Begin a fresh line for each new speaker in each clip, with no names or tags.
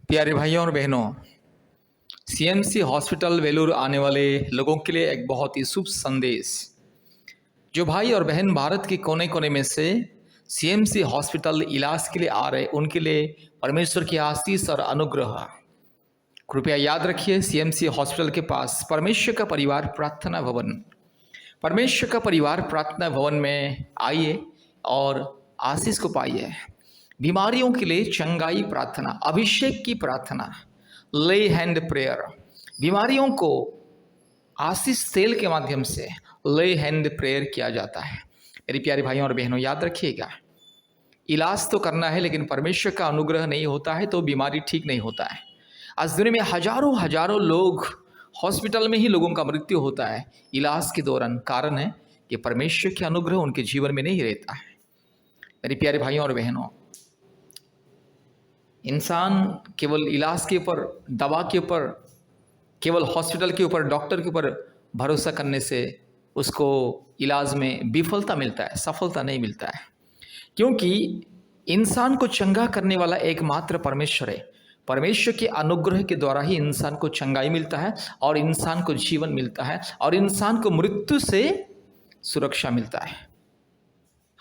प्यारे भाइयों और बहनों, सीएमसी हॉस्पिटल वेलूर आने वाले लोगों के लिए एक बहुत ही शुभ संदेश। जो भाई और बहन भारत के कोने कोने में से सीएमसी हॉस्पिटल इलाज के लिए आ रहे, उनके लिए परमेश्वर की आशीष और अनुग्रह। कृपया याद रखिए, सीएमसी हॉस्पिटल के पास परमेश्वर का परिवार प्रार्थना भवन, परमेश्वर का परिवार प्रार्थना भवन में आइए और आशीष को पाइए। बीमारियों के लिए चंगाई प्रार्थना, अभिषेक की प्रार्थना, ले हैंड प्रेयर, बीमारियों को आशीष तेल के माध्यम से ले हैंड प्रेयर किया जाता है। मेरे प्यारे भाइयों और बहनों, याद रखिएगा, इलाज तो करना है, लेकिन परमेश्वर का अनुग्रह नहीं होता है तो बीमारी ठीक नहीं होता है। आज दुनिया में हजारों हजारों लोग हॉस्पिटल में ही लोगों का मृत्यु होता है इलाज के दौरान। कारण है कि परमेश्वर के अनुग्रह उनके जीवन में नहीं रहता है। मेरे प्यारे भाइयों और बहनों, इंसान केवल इलाज के ऊपर, दवा के ऊपर, केवल हॉस्पिटल के ऊपर, डॉक्टर के ऊपर भरोसा करने से उसको इलाज में विफलता मिलता है, सफलता नहीं मिलता है। क्योंकि इंसान को चंगा करने वाला एकमात्र परमेश्वर है। परमेश्वर के अनुग्रह के द्वारा ही इंसान को चंगाई मिलता है और इंसान को जीवन मिलता है और इंसान को मृत्यु से सुरक्षा मिलता है।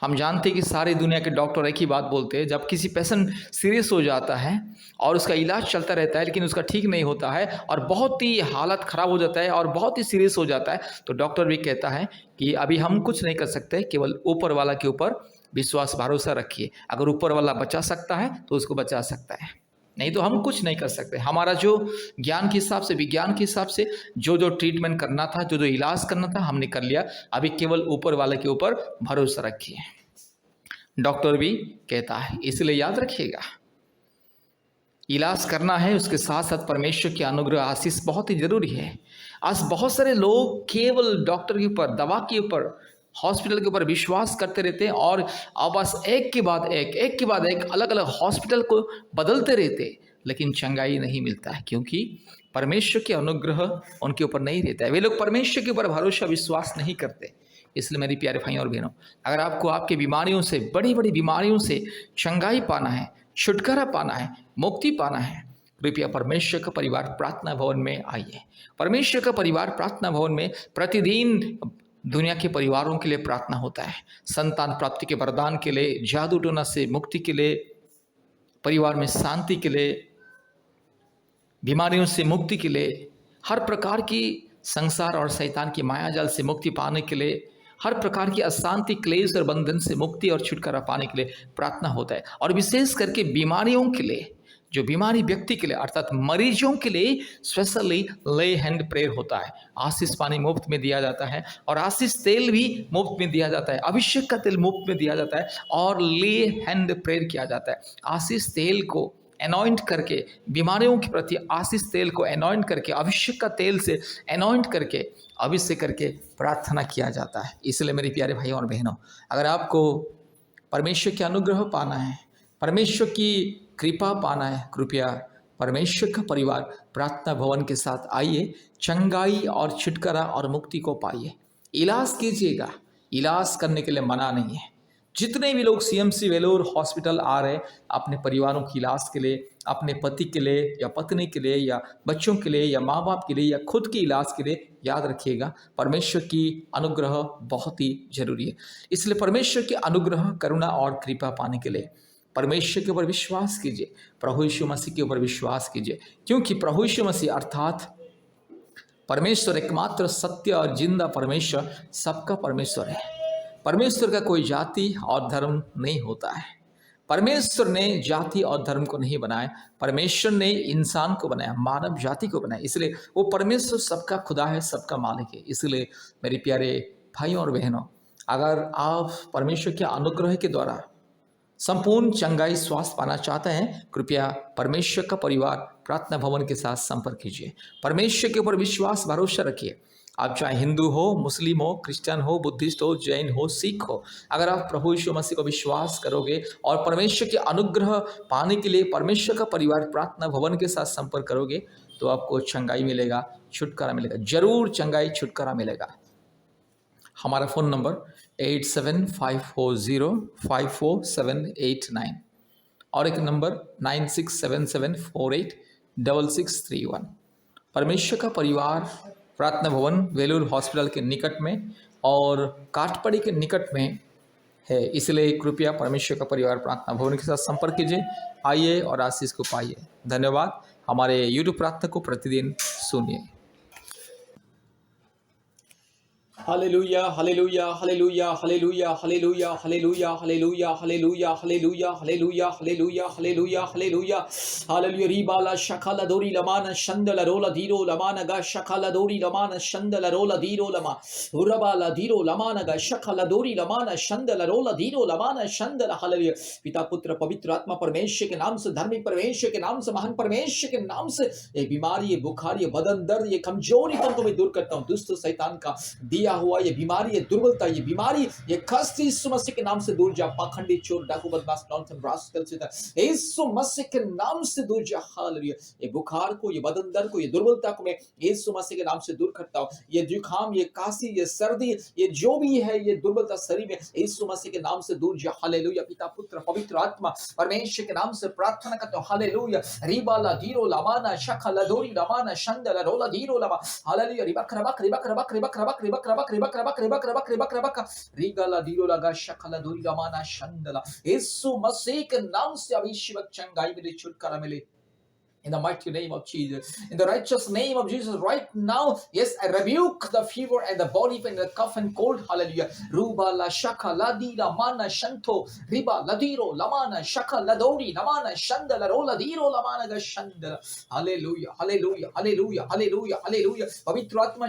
हम जानते हैं कि सारी दुनिया के डॉक्टर एक ही बात बोलते हैं, जब किसी पेशेंट सीरियस हो जाता है और उसका इलाज चलता रहता है लेकिन उसका ठीक नहीं होता है और बहुत ही हालत ख़राब हो जाता है और बहुत ही सीरियस हो जाता है, तो डॉक्टर भी कहता है कि अभी हम कुछ नहीं कर सकते, केवल ऊपर वाला के ऊपर विश्वास भरोसा रखिए। अगर ऊपर वाला बचा सकता है तो उसको बचा सकता है, नहीं तो हम कुछ नहीं कर सकते। हमारा जो ज्ञान के हिसाब से, विज्ञान के हिसाब से जो ट्रीटमेंट करना था, जो इलाज करना था, हमने कर लिया। अभी केवल ऊपर वाले के ऊपर भरोसा रखिए, डॉक्टर भी कहता है। इसलिए याद रखिएगा, इलाज करना है, उसके साथ साथ परमेश्वर के अनुग्रह आशीष बहुत ही जरूरी है। आज बहुत सारे लोग केवल डॉक्टर के ऊपर, दवा के ऊपर, हॉस्पिटल के ऊपर विश्वास करते रहते हैं और अब बस एक के बाद एक अलग अलग हॉस्पिटल को बदलते रहते, लेकिन चंगाई नहीं मिलता है। क्योंकि परमेश्वर के अनुग्रह उनके ऊपर नहीं रहता है। वे लोग परमेश्वर के ऊपर भरोसा, विश्वास नहीं करते। इसलिए मेरे प्यारे भाइयों और बहनों, अगर आपको आपके बीमारियों से, बड़ी बड़ी बीमारियों से चंगाई पाना है, छुटकारा पाना है, मुक्ति पाना है, कृपया परमेश्वर का परिवार प्रार्थना भवन में आइए। परमेश्वर का परिवार प्रार्थना भवन में प्रतिदिन दुनिया के परिवारों के लिए प्रार्थना होता है। संतान प्राप्ति के वरदान के लिए, जादू टोना से मुक्ति के लिए, परिवार में शांति के लिए, बीमारियों से मुक्ति के लिए, हर प्रकार की संसार और शैतान की मायाजाल से मुक्ति पाने के लिए, हर प्रकार की अशांति, क्लेश और बंधन से मुक्ति और छुटकारा पाने के लिए प्रार्थना होता है। और विशेष करके बीमारियों के लिए, जो बीमारी व्यक्ति के लिए अर्थात मरीजों के लिए स्पेशली ले हैंड प्रेयर होता है। आशीष पानी मुफ्त में दिया जाता है और आशीष तेल भी मुफ्त में दिया जाता है, अभिषेक का तेल मुफ्त में दिया जाता है और ले हैंड प्रेयर किया जाता है। आशीष तेल को एनॉइंट करके, बीमारियों के प्रति आशीष तेल को एनॉइंट करके, अभिषेक का तेल से एनॉइंट करके, अभिषेक करके प्रार्थना किया जाता है। इसलिए मेरे प्यारे भाइयों और बहनों, अगर आपको परमेश्वर के अनुग्रह पाना है, परमेश्वर की कृपा पाना है, कृपया परमेश्वर का परिवार प्रार्थना भवन के साथ आइए, चंगाई और छुटकारा और मुक्ति को पाइए। इलाज कीजिएगा, इलाज करने के लिए मना नहीं है। जितने भी लोग सीएमसी वेलूर हॉस्पिटल आ रहे अपने परिवारों की इलाज के लिए, अपने पति के लिए या पत्नी के लिए या बच्चों के लिए या माँ बाप के लिए या खुद के इलाज के लिए, याद रखिएगा परमेश्वर की अनुग्रह बहुत ही जरूरी है। इसलिए परमेश्वर के अनुग्रह, करुणा और कृपा पाने के लिए परमेश्वर के ऊपर विश्वास कीजिए, प्रभु यीशु मसीह के ऊपर विश्वास कीजिए। क्योंकि प्रभु यीशु मसीह अर्थात परमेश्वर एकमात्र सत्य और जिंदा परमेश्वर, सबका परमेश्वर है। परमेश्वर का कोई जाति और धर्म नहीं होता है। परमेश्वर ने जाति और धर्म को नहीं बनाया, परमेश्वर ने इंसान को बनाया, मानव जाति को बनाया। इसलिए वो परमेश्वर सबका खुदा है, सबका मालिक है। इसलिए मेरे प्यारे भाइयों और बहनों, अगर आप परमेश्वर के अनुग्रह के द्वारा संपूर्ण चंगाई, स्वास्थ्य पाना चाहते हैं, कृपया परमेश्वर का परिवार प्रार्थना भवन के साथ संपर्क कीजिए। परमेश्वर के ऊपर विश्वास, भरोसा रखिए। आप चाहे हिंदू हो, मुस्लिम हो, क्रिश्चियन हो, बुद्धिस्ट हो, जैन हो, सिख हो, अगर आप प्रभु यीशु मसीह को विश्वास करोगे और परमेश्वर के अनुग्रह पाने के लिए परमेश्वर का परिवार प्रार्थना भवन के साथ संपर्क करोगे, तो आपको चंगाई मिलेगा, छुटकारा मिलेगा। जरूर चंगाई, छुटकारा मिलेगा। हमारा फ़ोन नंबर 8754054789, और एक नंबर 9677486631। परमेश्वर का परिवार प्रार्थना भवन वेलूर हॉस्पिटल के निकट में और काठपड़ी के निकट में है, इसलिए कृपया परमेश्वर का परिवार प्रार्थना भवन के साथ संपर्क कीजिए। आइए और आशीष को पाइए। धन्यवाद। हमारे यूट्यूब प्रार्थना को प्रतिदिन सुनिए।
Hallelujah hallelujah hallelujah hallelujah hallelujah hallelujah hallelujah hallelujah hallelujah hallelujah hallelujah hallelujah hallelujah hallelujah रिबाला शखाला दोरी लमाना शंदला रोला दीरो लमाना गा शखाला दोरी लमाना शंदला रोला दीरो लमा उरबाला दीरो लमाना गा शखाला दोरी लमाना शंदला रोला दीरो लमाना शंदला हालेलुया। पिता पुत्र पवित्र आत्मा परमेश्वर के नाम से, धर्मी परमेश्वर के नाम से, महान परमेश्वर के नाम से ये बीमारी, ये बुखार, ये बदन दर्द, ये कमजोरी को मैं दूर करता हूँ। दुष्ट शैतान का दिया हुआ ये बीमारी, ये दुर्बलता, ये बीमारी, ये कष्ट यीशु मसीह के नाम से दूर जा। पाखंडी, चोर, डाकू, बदमाश, नॉनसेंस, रास्कल से यीशु मसीह के नाम से दूर जा। हालेलुया। ये बुखार को, ये बदन दर्द को, ये दुर्बलता को मैं यीशु मसीह के नाम से दूर करता हूँ। ये जुकाम, ये काशी, ये सर्दी, ये जो भी है, ये दुर्बलता शरीर में यीशु मसीह के नाम से दूर जा। हालेलुया। पिता पुत्र पवित्र आत्मा परमेश्वर के नाम से प्रार्थना करता हूँ। हालेलुया। रिबाला दीरो लमाना शखला दोरी लमाना शंदला रोला दीरो लमा। हालेलुया। रिबक रबक रिबक रबक रिबक रबक रिबक रबक रिबक रबक रिबक रबक रिबक रबक रिगला दीरो लगा शखला दोरी लमाना शंदला। यीशु मसीह के नाम से अभिषेक चंगाई मिले, छुटकारा मिले। In the mighty name of Jesus, in the righteous name of Jesus, right now, yes, I rebuke the fever and the body pain, the cough and cold. Hallelujah. Ruba la shaka ladira mana shanto riba ladiro lamana shaka ladori lamana shanda la rola diro lamana ga shanda. Hallelujah, hallelujah, hallelujah, hallelujah, hallelujah. पवित्र आत्मा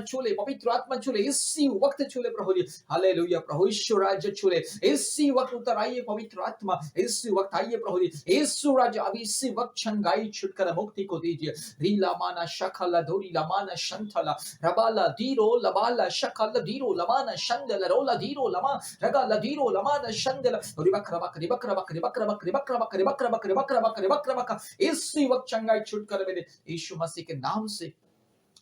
छूले इसी वक्त छूले प्रभु जी। Hallelujah. प्रभु यीशु राज्य छूले इसी वक्त, उतर आइए पवित्र आत्मा, इसी वक्त आइए प्रभु जी। यीशु राज्य अब इसी वक्त छंगाई छुटकारा मुक्ति को दीजिए। रीला माना शखला धोरी लमाना शंथला रबाला दीरो लबाला शखला दीरो लमाना शंदला रोला दीरो लमा रगाला दीरो लमाना शंदला रिबक रबक रिबक रबक रिबक रबक रिबक रबक रिबक रबक रिबक रबक रिबक रबक इसी वक्त चंगाई छुटकारा मिले यीशु मसीह के नाम से,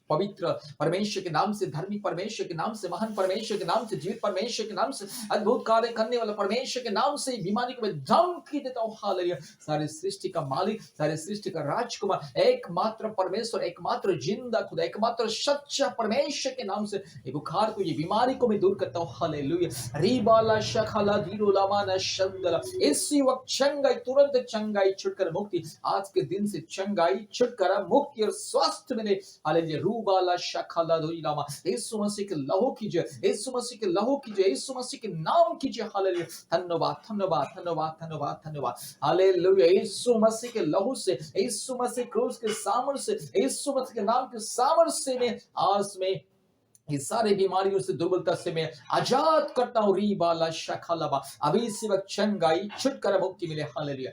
पवित्र परमेश्वर के नाम से, धर्मी परमेश्वर के नाम से, महान परमेश्वर के नाम से, जीवित परमेश्वर के नाम से, अद्भुत कार्य करने वाला परमेश्वर के नाम से बीमारी को मैं धमकी देता हूँ। हालेलुया। सारे सृष्टि का मालिक, सारे सृष्टि का राजकुमार, एकमात्र परमेश्वर, एकमात्र जिंदा खुदा, एकमात्र सच्चा परमेश्वर के नाम से ये बुखार को, ये बीमारी को मैं दूर करता हूँ। हालेलुया। रीबाला शखला दीरो लामाना शंदला इसी वक्त चंगाई, तुरंत चंगाई, छुटकारा, मुक्ति, आज के दिन से चंगाई, छुटकारा, मुक्ति और स्वास्थ्य मिले। हालेलुया। रूबाला शखला दोरी लामा। यीशु मसीह के लहू कीजिए, यीशु मसीह के लहू कीजिए, यीशु मसीह के नाम कीजिए। हालेलुया। धन्यवाद धन्यवाद धन्यवाद धन्यवाद धन्यवाद। हालेलुया। यीशु मसीह के लहू से, यीशु मसीह क्रूस के सामर्थ्य से, यीशु मसीह के नाम के सामर्थ्य से मैं आज में ये सारे बीमारियों से, दुर्बलता से मैं आजाद करता हूँ। रीबाला शखलाबा अभी इसी वक्त चंगाई, छुटकारा, मुक्ति मिले। Hallelujah.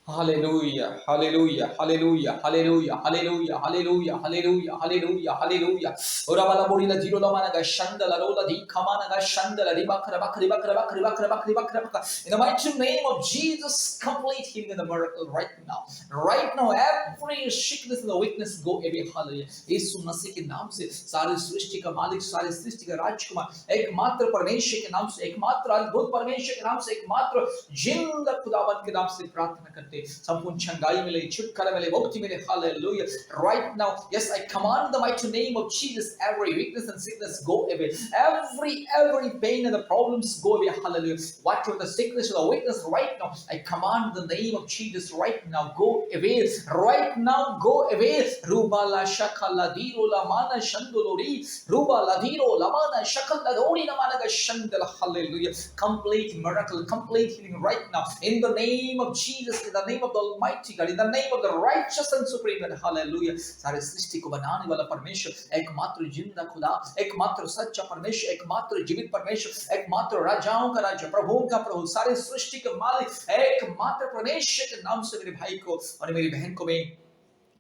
Hallelujah, hallelujah, hallelujah, hallelujah, hallelujah, hallelujah, hallelujah, hallelujah, hallelujah. Ora bala bori la jiro la mana ga shanda la rola di kamana ga shanda la riba kraba kriba kraba kriba kraba kriba kraba. In the mighty name of Jesus, complete healing and the miracle right now. Right now, every sickness and the weakness go away. Hallelujah. यीशु मसीह के नाम से सारी सृष्टि का मालिक, सारी सृष्टि का राजकुमार, एकमात्र परमेश्वर के नाम से, एकमात्र अद्भुत परमेश्वर के नाम से, एकमात्र जिंदा खुदावन के नाम से प्रार्थना करते संपूर्ण चंगाई मिले, छुटकारा मिले, मुक्ति मिले। Hallelujah. Right now, yes, I command the mighty name of Jesus, every weakness and sickness go away, every pain and the problems go away. Hallelujah. Whatever the sickness or the weakness right now, I command the name of Jesus right now go away, right now go away. Ruba la shakala diro la mana shandolori, ruba la diro la mana shakala dori la mana ga shandala. Hallelujah. Complete miracle, complete healing right now in the name of Jesus, in the name of the Almighty God, in the name of the righteous and supreme God. Hallelujah. सारे सृष्टि को बनाने वाला परमेश्वर, एकमात्र जिंदा खुदा, एकमात्र सच्चा परमेश्वर, एकमात्र जीवित परमेश्वर, एकमात्र राजाओं का राजा, प्रभुओं का प्रभु, सारे सृष्टि के मालिक, एकमात्र परमेश्वर के नाम से मेरे भाई को और मेरी बहन को मैं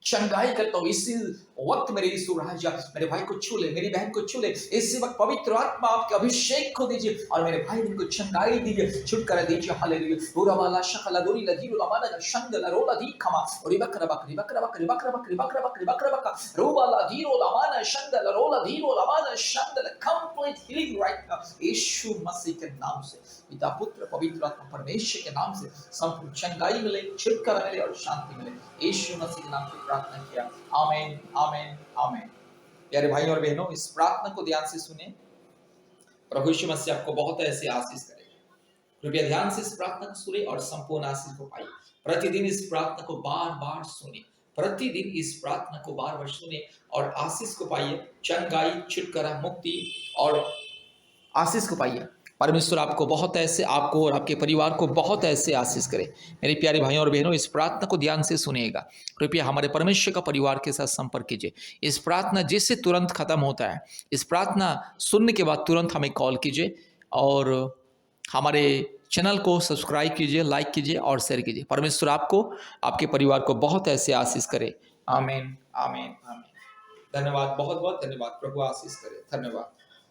चंगाई करता हूँ। इसी वक्त मेरे यीशु राजा मेरे भाई को छू ले, मेरी बहन को छू ले। इसी वक्त पवित्र आत्मा आपके अभिषेक को दीजिए और मेरे भाई बहन को चंगाई दीजिए, छुटकारा दीजिए। हालेलुया। पूरा वाला शकला दोरी लगी रोला शंगला रोला दी खमा रिबक रबक रिबक रबक रिबक रबक रिबक रबक रिबक रबक रोला दी रोला माना शंगला रोला दी रोला माना Shringla. Complete healing right now यीशु मसीह के नाम से, पिता पुत्र पवित्र आत्मा परमेश्वर के नाम से संपूर्ण चंगाई मिले, छुटकारा मिले और शांति मिले। यीशु मसीह के नाम से प्रार्थना किया। आमीन आमीन आमीन। प्यारे भाई और बहनों, इस प्रार्थना को ध्यान से सुने। प्रभु यीशु मसीह आपको बहुत ऐसे आशीष करेगा। कृपया ध्यान से इस प्रार्थना को सुने और संपूर्ण आशीष को पाइए। प्रतिदिन इस प्रार्थना को बार बार सुने, प्रतिदिन इस प्रार्थना को बार बार सुने और आशीष को पाइए। चंगाई, छुटकारा, मुक्ति और आशीष को पाइए। परमेश्वर आपको बहुत ऐसे, आपको और आपके परिवार को बहुत ऐसे आशीष करे। मेरे प्यारे भाइयों और बहनों, इस प्रार्थना को ध्यान से सुनिएगा। कृपया हमारे परमेश्वर का परिवार के साथ संपर्क कीजिए। इस प्रार्थना जिससे तुरंत खत्म होता है, इस प्रार्थना सुनने के बाद तुरंत हमें कॉल कीजिए और हमारे चैनल को सब्सक्राइब कीजिए, लाइक कीजिए और शेयर कीजिए। परमेश्वर आपको, आपके परिवार को बहुत ऐसे आशीष करे। आमीन आमीन आमीन। धन्यवाद, बहुत बहुत धन्यवाद। प्रभु आशीष करे। धन्यवाद।